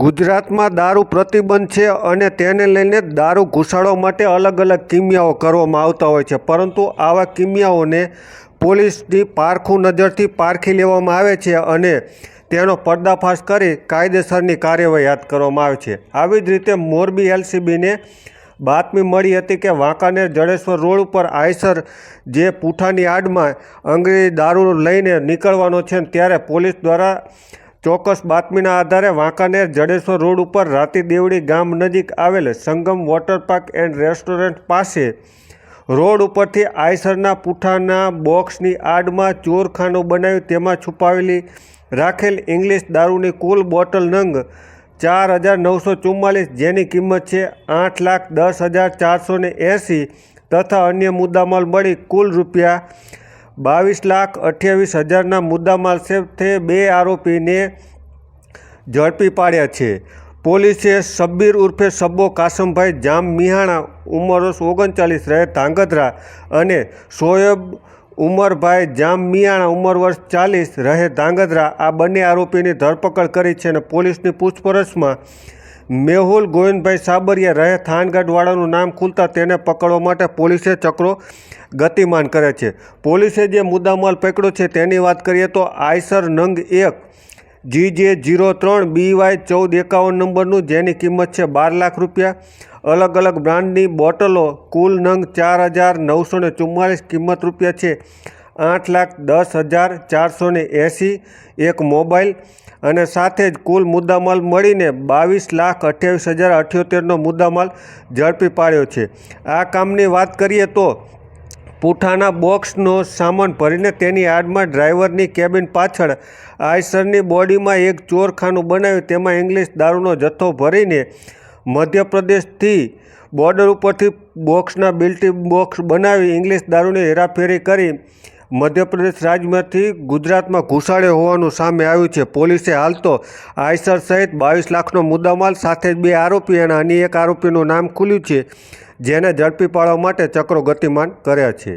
ગુજરાતમાં દારૂ પ્રતિબંધ છે અને તેને લઈને દારૂ ઘુસાડવા માટે અલગ અલગ કિમિયાઓ કરવામાં આવતા હોય છે, પરંતુ આવા કિમિયાઓને પોલીસની પારખું નજરથી પારખી લેવામાં આવે છે અને તેનો પર્દાફાશ કરી કાયદેસરની કાર્યવાહી હાથ કરવામાં આવે છે। આવી જ રીતે મોરબી એલસીબીને બાતમી મળી હતી કે વાંકાનેર જડેશ્વર રોડ ઉપર આઈસર જે પૂંઠાની આડમાં અંગ્રેજી દારૂ લઈને નીકળવાનો છે, ત્યારે પોલીસ દ્વારા ચોક્કસ બાતમીના આધારે વાંકાનેર જડેશ્વર રોડ ઉપર રાતી દેવડી ગામ નજીક આવેલ સંગમ વોટર પાર્ક એન્ડ રેસ્ટોરન્ટ પાસે રોડ ઉપરથી આઈસરના પૂંઠાના બોક્સની આડમાં ચોરખાનું બનાવી તેમાં છુપાવેલી રાખેલ ઇંગ્લિશ દારૂની કુલ બોટલ નંગ 4,944 જેની કિંમત છે 8,10,480 તથા અન્ય મુદ્દામાલ મળી કુલ રૂપિયા 22,28,000ના મુદ્દામાલ સાથે 2 આરોપીને ઝડપી પાડ્યા છે। પોલીસે શબ્બીર ઉર્ફે સબ્બો કાસમભાઈ જામ મિહાણા ઉંમર વર્ષ 39 રહે ધાંગધ્રા અને શોએબ ઉમરભાઈ જામ મિયાણા ઉંમર વર્ષ 40 રહે ધાંગધ્રા આ બંને આરોપીની ધરપકડ કરી છે અને પોલીસની પૂછપરછમાં મેહુલ ગોવિંદભાઈ સાબરિયા રહે થાનગઢવાળાનું નામ ખુલતા તેને પકડવા માટે પોલીસે ચક્રો ગતિમાન કરે છે। પોલીસે જે મુદ્દામાલ પકડ્યો છે તેની વાત કરીએ તો આઈસર નંગ 1 GJ03 BY 1451 નંબરનું જેની કિંમત છે 12 લાખ રૂપિયા, અલગ અલગ બ્રાન્ડની બોટલો કુલ નંગ 4,944 કિંમત રૂપિયા છે 8,10,480, એક મોબાઈલ અને સાથે જ કુલ મુદ્દામાલ મળીને 22,28,078નો મુદ્દામાલ ઝડપી પાડ્યો છે। આ કામની વાત કરીએ તો પૂંઠાના બોક્સનો સામાન ભરીને તેની આડમાં ડ્રાઈવરની કેબિન પાછળ આઈસરની બોડીમાં એક ચોરખાનું બનાવી તેમાં ઇંગ્લિશ દારૂનો જથ્થો ભરીને મધ્યપ્રદેશથી બોર્ડર ઉપરથી બોક્સના બિલ્ટી બોક્સ બનાવી ઇંગ્લિશ દારૂની હેરાફેરી કરી મધ્યપ્રદેશ રાજ્યમાંથી ગુજરાતમાં ઘુસાડ્યો હોવાનું સામે આવ્યું છે। પોલીસે હાલ તો આઈસર સહિત 22 લાખનો મુદ્દામાલ સાથે જ 2 આરોપી અને અન્ય એક આરોપીનું નામ ખુલ્યું છે, જેને ઝડપી પાડવા માટે ચક્રો ગતિમાન કર્યા છે।